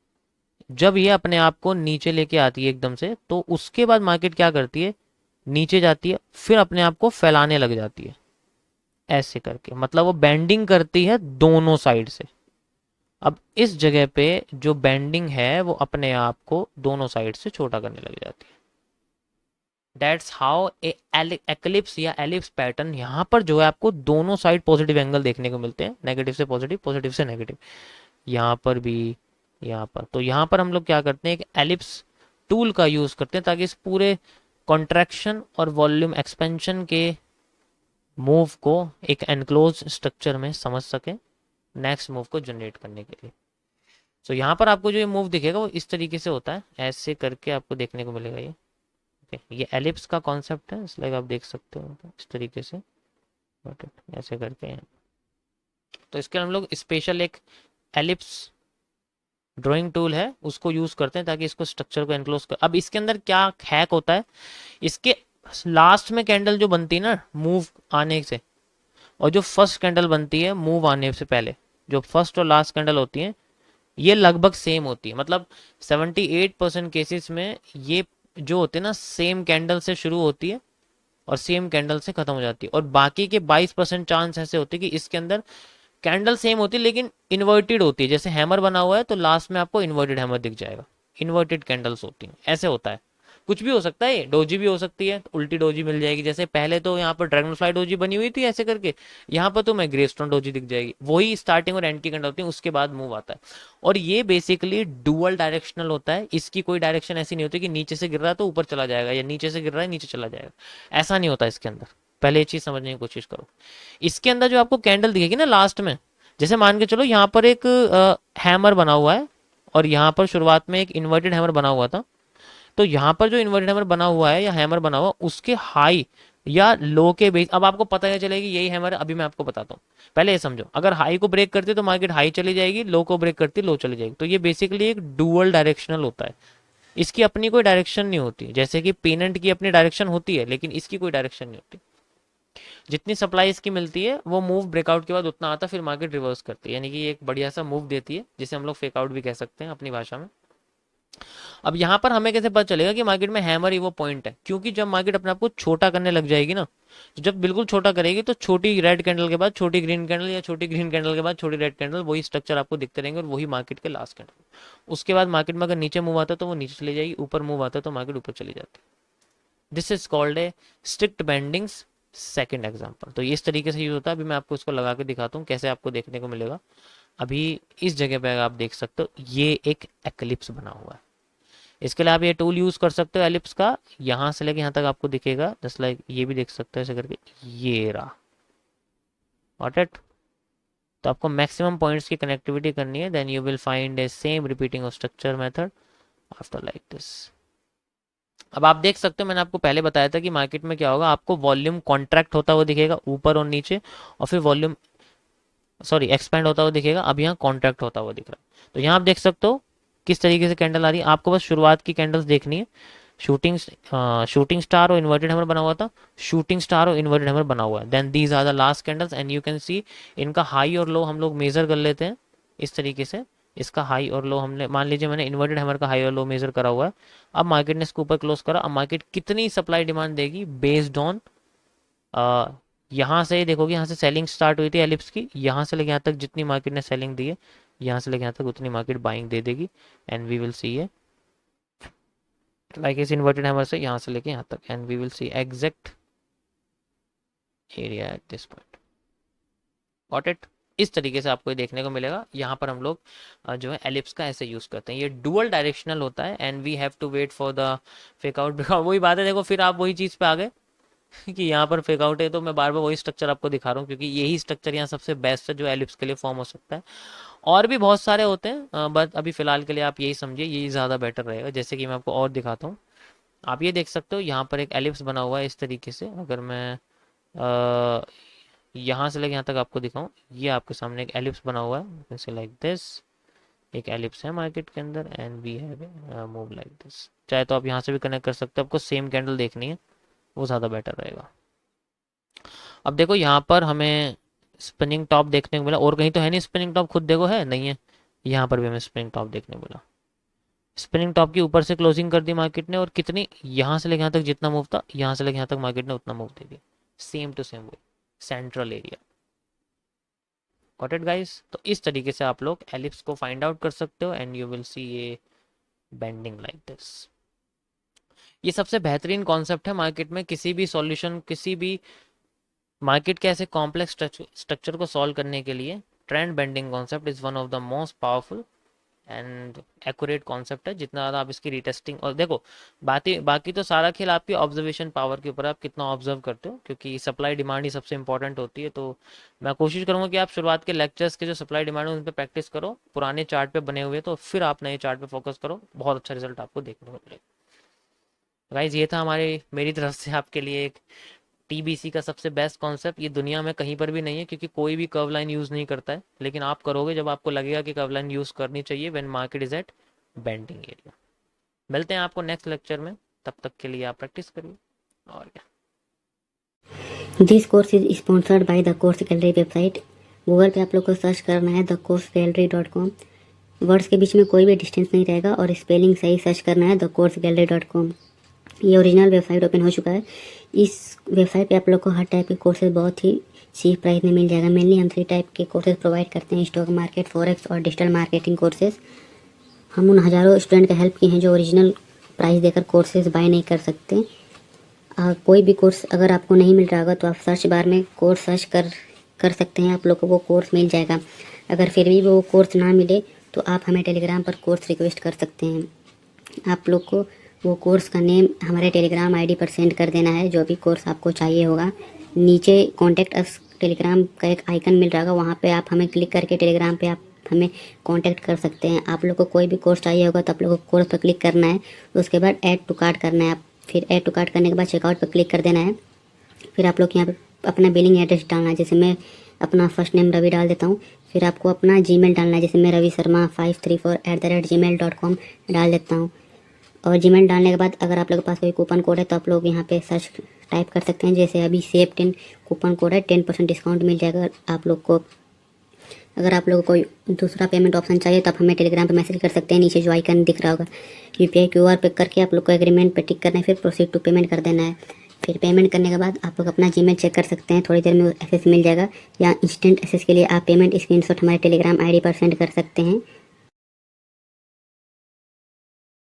जब ये अपने आप को नीचे लेके आती है एकदम से, तो उसके बाद मार्केट क्या करती है, नीचे जाती है, फिर अपने आप को फैलाने लग जाती है ऐसे करके। मतलब वो बेंडिंग करती है दोनों साइड से। अब इस जगह पे जो बेंडिंग है वो अपने आप को दोनों साइड से छोटा करने लग जाती है। दैट्स हाउ ए एक्लिप्स या एलिप्स पैटर्न, यहाँ पर जो है आपको दोनों साइड पॉजिटिव एंगल देखने को मिलते हैं, नेगेटिव से पॉजिटिव, पॉजिटिव से नेगेटिव, यहाँ पर भी, यहाँ पर। तो यहाँ पर हम लोग क्या करते हैं, एक एलिप्स टूल का यूज करते हैं, ताकि इस पूरे कॉन्ट्रैक्शन और वॉल्यूम एक्सपेंशन के मूव को एक एनक्लोज स्ट्रक्चर में समझ सके, नेक्स्ट मूव को जनरेट करने के लिए। तो यहाँ पर आपको जो ये मूव दिखेगा वो इस तरीके से होता है, ऐसे करके आपको देखने को मिलेगा ये। ये एलिप्स का कॉन्सेप्ट है, इसलिए आप देख सकते हो इस तरीके से, ऐसे करके हैं। तो इसके हम लोग स्पेशल एक एलिप्स ड्राइंग टूल है उसको यूज करते हैं, ताकि इसको स्ट्रक्चर को एनक्लोज कर। अब इसके अंदर क्या हैक होता है, इसके लास्ट में कैंडल जो बनती है ना मूव आने से, और जो फर्स्ट कैंडल बनती है मूव आने से पहले, जो फर्स्ट और लास्ट कैंडल होती है ये लगभग सेम होती है। मतलब 78% केसेस में ये जो होते हैं ना सेम कैंडल से शुरू होती है और सेम कैंडल से खत्म हो जाती है, और बाकी के 22% चांस ऐसे होते हैं कि इसके अंदर कैंडल सेम होती है लेकिन इन्वर्टेड होती है। जैसे हैमर बना हुआ है तो लास्ट में आपको इन्वर्टेड हैमर दिख जाएगा, इन्वर्टेड कैंडल्स होती हैं, ऐसे होता है। कुछ भी हो सकता है, डोजी भी हो सकती है, तो उल्टी डोजी मिल जाएगी। जैसे पहले तो यहाँ पर ड्रैगन फ्लाई डोजी बनी हुई थी ऐसे करके, यहाँ पर तो मैं ग्रेस्टोन डोजी दिख जाएगी। वही स्टार्टिंग और एंड की कैंडल होती है, उसके बाद मूव आता है। और ये बेसिकली डुअल डायरेक्शनल होता है, इसकी कोई डायरेक्शन ऐसी नहीं होती कि नीचे से गिर रहा है तो ऊपर चला जाएगा, या नीचे से गिर रहा है नीचे चला जाएगा, ऐसा नहीं होता इसके अंदर। पहले ये चीज समझने की कोशिश करो। इसके अंदर जो आपको कैंडल दिखेगी ना लास्ट में, जैसे मान के चलो यहाँ पर एक हैमर बना हुआ है, और यहाँ पर शुरुआत में एक इन्वर्टेड हैमर बना हुआ था। तो यहाँ पर जो इन्वर्टेड हैमर बना हुआ है या हैमर बना हुआ, उसके हाई या लो के बेस, अब आपको पता है चलेगी यही हैमर है। अभी मैं आपको बताता हूँ, पहले ये समझो। अगर हाई को ब्रेक करती है तो मार्केट हाई चली जाएगी, लो को ब्रेक करती है लो चली जाएगी। तो ये बेसिकली एक डुअल डायरेक्शनल होता है, इसकी अपनी कोई डायरेक्शन नहीं होती। जैसे कि पेनेंट की अपनी डायरेक्शन होती है, लेकिन इसकी कोई डायरेक्शन नहीं होती। जितनी सप्लाई इसकी मिलती है वो मूव ब्रेकआउट के बाद उतना आता है, फिर मार्केट रिवर्स करती है, यानी कि एक बढ़िया सा मूव देती है, जिसे हम लोग फेक आउट भी कह सकते हैं अपनी भाषा में। अब यहाँ पर हमें कैसे पता चलेगा कि मार्केट में हैमर ही वो पॉइंट है, क्योंकि जब मार्केट अपने आप को छोटा करने लग जाएगी ना, तो जब बिल्कुल छोटा करेगी तो छोटी रेड कैंडल के बाद छोटी ग्रीन कैंडल, या छोटी ग्रीन कैंडल के बाद छोटी रेड कैंडल, वही स्ट्रक्चर आपको दिखते रहेंगे, और वही मार्केट के लास्ट कैंडल। उसके बाद मार्केट में अगर नीचे मूव आता है तो वो नीचे चली जाएगी, ऊपर मूव आता है तो मार्केट ऊपर चली जाती है। This is called a strict bendings second example. तो इस तरीके से यूज होता है। अभी मैं आपको इसको लगा के दिखाता हूँ कैसे आपको देखने को मिलेगा। अभी इस जगह पे आप देख सकते हो ये एक एक्लिप्स बना हुआ है। इसके लिए आप ये टूल यूज कर सकते हो एलिप्स का, यहाँ से लेके यहाँ तक आपको दिखेगा। जस्ट लाइक ये भी देख सकते हो ऐसे करके, ये रहा, गॉट इट। तो आपको मैक्सिमम पॉइंट्स की कनेक्टिविटी करनी है, then you will find a same repeating of structure method after like this. अब आप देख सकते हो, मैंने आपको पहले बताया था कि मार्केट में क्या होगा, आपको वॉल्यूम कॉन्ट्रैक्ट होता हुआ दिखेगा ऊपर और नीचे, और फिर वॉल्यूम सॉरी एक्सपेंड होता हुआ दिखेगा। अब यहाँ कॉन्ट्रैक्ट होता हुआ दिख रहा है। तो यहाँ आप देख सकते हो किस तरीके से कैंडल आ रही है। आपको बस शुरुआत की कैंडल्स देखनी है। शूटिंग स्टार और इन्वर्टेड हैमर बना हुआ था, शूटिंग स्टार और इन्वर्टेड हैमर बना हुआ है, then these are the last candles and you can see इनका हाई और लो हम लोग मेजर कर लेते हैं इस तरीके से। इसका हाई और लो हमने, मान लीजिए मैंने इन्वर्टेड हैमर का हाई और लो मेजर करा हुआ है। अब मार्केट ने इसको ऊपर क्लोज करा। अब मार्केट कितनी सप्लाई डिमांड देगी बेस्ड ऑन, यहाँ से देखोगे, यहाँ से सेलिंग स्टार्ट हुई थी एलिप्स की, यहाँ से लेके यहाँ तक जितनी मार्केट ने सेलिंग दी है, यहाँ से लेके यहाँ तक उतनी मार्केट बाइंग दे देगी। एंड वी विल सी है लाइक इस इन्वर्टेड हैमर से यहाँ से लेके यहाँ तक, and we will see exact area at this point. Got it? इस तरीके से आपको ये देखने को मिलेगा। यहाँ पर हम लोग जो है एलिप्स का ऐसे यूज करते हैं। ये डुअल डायरेक्शनल होता है and we have to wait for the fake out. वही बात है, देखो फिर आप वही चीज पे आ गए कि यहाँ पर फेक आउट है, तो मैं बार बार वही स्ट्रक्चर आपको दिखा रहा हूँ क्योंकि यही स्ट्रक्चर यहाँ सबसे बेस्ट है जो एलिप्स के लिए फॉर्म हो सकता है। और भी बहुत सारे होते हैं, बट अभी फिलहाल के लिए आप यही समझिए, यही ज़्यादा बेटर रहेगा। जैसे कि मैं आपको और दिखाता हूँ, आप ये देख सकते हो यहाँ पर एक एलिप्स बना हुआ है इस तरीके से। अगर मैं यहाँ से लेके यहाँ तक आपको दिखाऊं, ये आपके सामने एक एलिप्स बना हुआ है जैसे लाइक दिस। एक एलिप्स है मार्केट के अंदर and we have move like this. चाहे तो आप यहाँ से भी कनेक्ट कर सकते हो, आपको सेम कैंडल देखनी है, वो ज़्यादा बेटर रहेगा। अब देखो यहाँ पर हमें स्पिनिंग टॉप देखने को मिला, और कहीं तो है नहीं स्पिनिंग टॉप, खुद देखो है नहीं है, यहाँ पर भी हमें स्पिनिंग टॉप देखने को मिला। स्पिनिंग टॉप के ऊपर से क्लोजिंग कर दी मार्केट ने, और कितनी, यहाँ से लेके यहाँ तक जितना मूव था, यहाँ से लेके यहाँ तक मार्केट ने उतना मूव दे दिया, same to same way, central area. Got it guys? तो इस तरीके से आप लोग एलिप्स को फाइंड आउट कर सकते हो एंड यू विल सी ये बेंडिंग लाइक दिस। ये सबसे बेहतरीन कॉन्सेप्ट है मार्केट में, किसी भी सॉल्यूशन, किसी भी मार्केट के ऐसे कॉम्प्लेक्स स्ट्रक्चर को सॉल्व करने के लिए trend bending concept is one of the most powerful and accurate concept है। जितना ज़्यादा आप इसकी रिटेस्टिंग, और देखो बाकी तो सारा खेल आपकी ऑब्जर्वेशन पावर के ऊपर, आप कितना ऑब्जर्व करते हो, क्योंकि सप्लाई डिमांड ही सबसे इंपॉर्टेंट होती है। तो मैं कोशिश करूंगा कि आप शुरुआत के लेक्चर्स के जो सप्लाई डिमांड है उन पर प्रैक्टिस करो, पुराने चार्ट पे बने हुए, तो फिर आप नए चार्ट पे फोकस करो, बहुत अच्छा रिजल्ट आपको देखने को मिलेगा। गाइज ये था मेरी तरफ से आपके लिए एक टीबीसी का सबसे बेस्ट कॉन्सेप्ट। ये दुनिया में कहीं पर भी नहीं है क्योंकि कोई भी कर्व लाइन यूज़ नहीं करता है, लेकिन आप करोगे जब आपको लगेगा कि कर्व लाइन यूज़ करनी चाहिए when market is at bending area. मिलते हैं आपको नेक्स्ट लेक्चर में, तब तक के लिए आप प्रैक्टिस करिए। और क्या, this course is sponsored by the course gallery website. Google पे आप लोग को सर्च करना है thecoursegallery.com। वर्ड्स के बीच में कोई भी डिस्टेंस नहीं रहेगा और स्पेलिंग सही सर्च करना है thecoursegallery.com। ये ओरिजिनल वेबसाइट ओपन हो चुका है। इस वेबसाइट पे आप लोग को हर टाइप के कोर्सेज बहुत ही चीप प्राइस में मिल जाएगा। मेनली हम 3 टाइप के कोर्सेज प्रोवाइड करते हैं, स्टॉक मार्केट, फॉरेक्स और डिजिटल मार्केटिंग कोर्सेज। हम उन हज़ारों स्टूडेंट का हेल्प किए हैं जो ओरिजिनल प्राइस देकर कोर्सेज बाय नहीं कर सकते। कोई भी कोर्स अगर आपको नहीं मिल रहा होगा तो आप सर्च बार में कोर्स सर्च कर सकते हैं, आप लोग को वो कोर्स मिल जाएगा। अगर फिर भी वो कोर्स ना मिले तो आप हमें टेलीग्राम पर कोर्स रिक्वेस्ट कर सकते हैं। आप लोग को वो कोर्स का नेम हमारे टेलीग्राम आईडी पर सेंड कर देना है, जो भी कोर्स आपको चाहिए होगा। नीचे कॉन्टैक्ट अस टेलीग्राम का एक आइकन मिल रहा होगा, वहाँ पे आप हमें क्लिक करके टेलीग्राम पे आप हमें कांटेक्ट कर सकते हैं। आप लोग को कोई भी कोर्स चाहिए होगा तो आप लोग को कोर्स पर क्लिक करना है, उसके बाद ऐड टू कार्ट करना है। आप फिर ऐड टू कार्ट करने के बाद चेकआउट पर क्लिक कर देना है। फिर आप लोग यहाँ पे अपना बिलिंग एड्रेस डालना है, जैसे मैं अपना फर्स्ट नेम रवि डाल देता हूँ। फिर आपको अपना जीमेल डालना है, जैसे मैं रवि शर्मा 534@gmail.com डाल देता हूँ। और जीमेल डालने के बाद अगर आप लोग के पास कोई कूपन कोड है तो आप लोग यहाँ पे सर्च टाइप कर सकते हैं, जैसे अभी सेव 10 कूपन कोड है, 10% डिस्काउंट मिल जाएगा आप लोग को। अगर आप लोगों को कोई दूसरा पेमेंट ऑप्शन चाहिए तो आप हमें टेलीग्राम पे मैसेज कर सकते हैं, नीचे जो आइकन दिख रहा होगा यूपीआई क्यूआर पे करके आप लोग को एग्रीमेंट पे टिक करना है, फिर प्रोसीड टू पेमेंट कर देना है। फिर पेमेंट करने के बाद आप लोग अपना जीमेल चेक कर सकते हैं, थोड़ी देर में एक्सेस मिल जाएगा, या इंस्टेंट एक्सेस के लिए आप पेमेंट स्क्रीनशॉट हमारे टेलीग्राम आईडी पर सेंड कर सकते हैं।